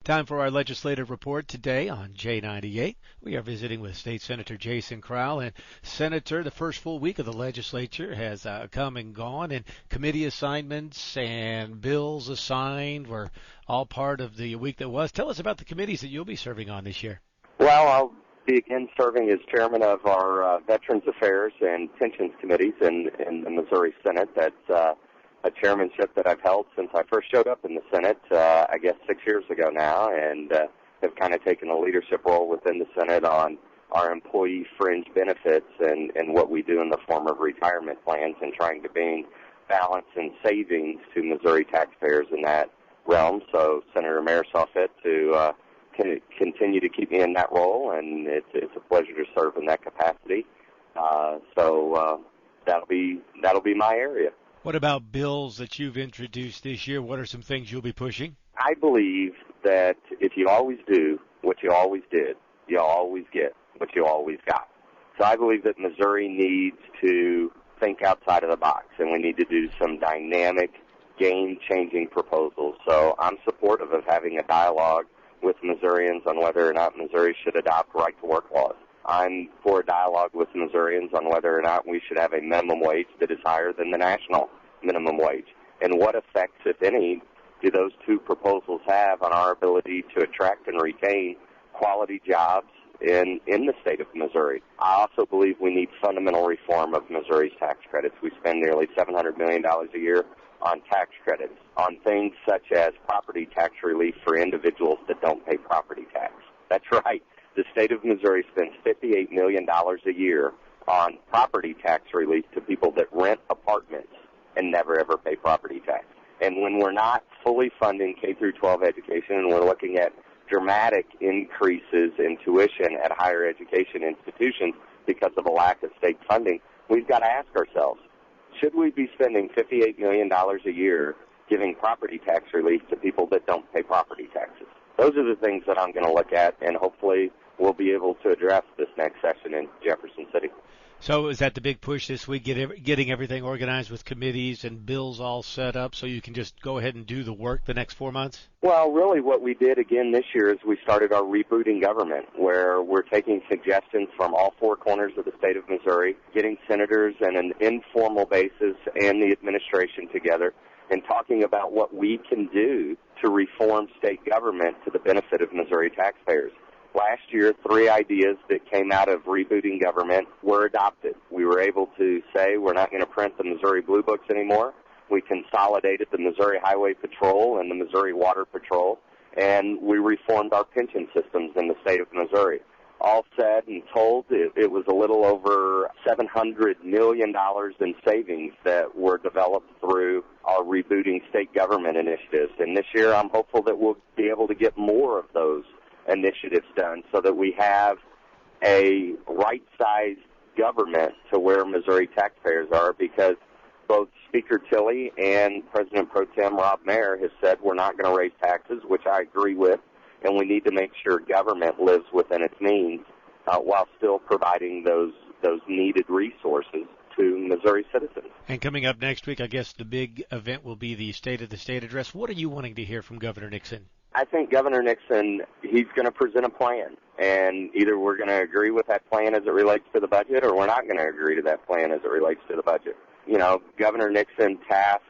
Time for our legislative report today on J-98. We are visiting with State Senator Jason Crowell. And Senator, the first full week of the legislature has come and gone, and committee assignments and bills assigned were all part of the week that was. Tell us about the committees that you'll be serving on this year. Well, I'll be again serving as chairman of our Veterans Affairs and Pensions Committees in the Missouri Senate. That's a chairmanship that I've held since I first showed up in the Senate, I guess 6 years ago now, and have kind of taken a leadership role within the Senate on our employee fringe benefits and what we do in the form of retirement plans and trying to bring balance and savings to Missouri taxpayers in that realm. So Senator Mayer saw fit to continue to keep me in that role, and it's a pleasure to serve in that capacity. So that'll be my area. What about bills that you've introduced this year? What are some things you'll be pushing? I believe that if you always do what you always did, you'll always get what you always got. So I believe that Missouri needs to think outside of the box, and we need to do some dynamic, game-changing proposals. So I'm supportive of having a dialogue with Missourians on whether or not Missouri should adopt right-to-work laws. I'm for a dialogue with Missourians on whether or not we should have a minimum wage that is higher than the national minimum wage. And what effects, if any, do those two proposals have on our ability to attract and retain quality jobs in the state of Missouri? I also believe we need fundamental reform of Missouri's tax credits. We spend nearly $700 million a year on tax credits, on things such as property tax relief for individuals that don't pay property tax. That's right. The state of Missouri spends $58 million a year on property tax relief to people that rent apartments and never ever pay property tax. And when we're not fully funding K-12 education and we're looking at dramatic increases in tuition at higher education institutions because of a lack of state funding, we've got to ask ourselves, should we be spending $58 million a year giving property tax relief to people that don't pay property taxes? Those are the things that I'm going to look at, and hopefully we'll be able to address this next session in Jefferson City. So is that the big push this week, getting everything organized with committees and bills all set up so you can just go ahead and do the work the next 4 months? Well, really what we did again this year is we started our rebooting government, where we're taking suggestions from all four corners of the state of Missouri, getting senators on an informal basis and the administration together, and talking about what we can do to reform state government to the benefit of Missouri taxpayers. Last year, 3 ideas that came out of rebooting government were adopted. We were able to say we're not going to print the Missouri Blue Books anymore. We consolidated the Missouri Highway Patrol and the Missouri Water Patrol, and we reformed our pension systems in the state of Missouri. All said and told, it was a little over $700 million in savings that were developed through our rebooting state government initiatives. And this year, I'm hopeful that we'll be able to get more of those initiatives done so that we have a right-sized government to where Missouri taxpayers are, because both Speaker Tilley and President Pro Tem Rob Mayer has said we're not going to raise taxes, which I agree with, and we need to make sure government lives within its means while still providing those needed resources to Missouri citizens. And coming up next week, I guess the big event will be the State of the State address. What are you wanting to hear from Governor Nixon? I think Governor Nixon, he's going to present a plan, and either we're going to agree with that plan as it relates to the budget, or we're not going to agree to that plan as it relates to the budget. You know, Governor Nixon tasked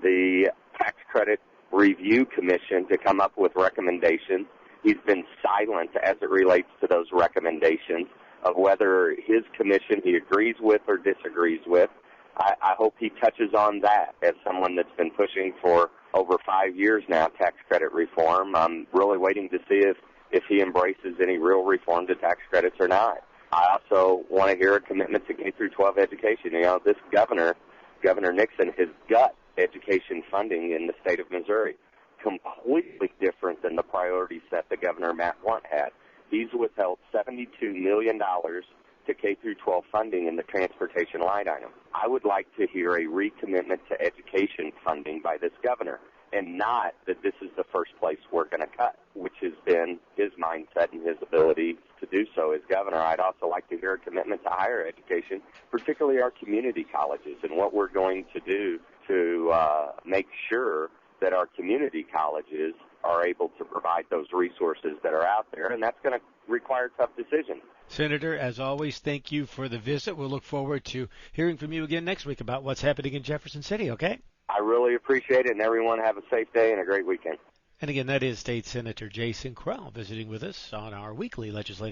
the Tax Credit Review Commission to come up with recommendations. He's been silent as it relates to those recommendations of whether his commission he agrees with or disagrees with. I hope he touches on that as someone that's been pushing for over 5 years now tax credit reform. I'm really waiting to see if he embraces any real reform to tax credits or not. I also want to hear a commitment to K-12 education. You know, this Governor Nixon, has gut education funding in the state of Missouri, completely different than the priority set that Governor Matt Blunt had. He's withheld $72 million to K-12 funding in the transportation line item. I would like to hear a recommitment to education funding by this governor, and not that this is the first place we're going to cut, which has been his mindset and his ability to do so as governor. I'd also like to hear a commitment to higher education, particularly our community colleges, and what we're going to do to make sure that our community colleges are able to provide those resources that are out there, and that's going to require tough decisions. Senator, as always, thank you for the visit. We'll look forward to hearing from you again next week about what's happening in Jefferson City, okay? I really appreciate it, and everyone have a safe day and a great weekend. And again, that is State Senator Jason Crowell visiting with us on our weekly legislative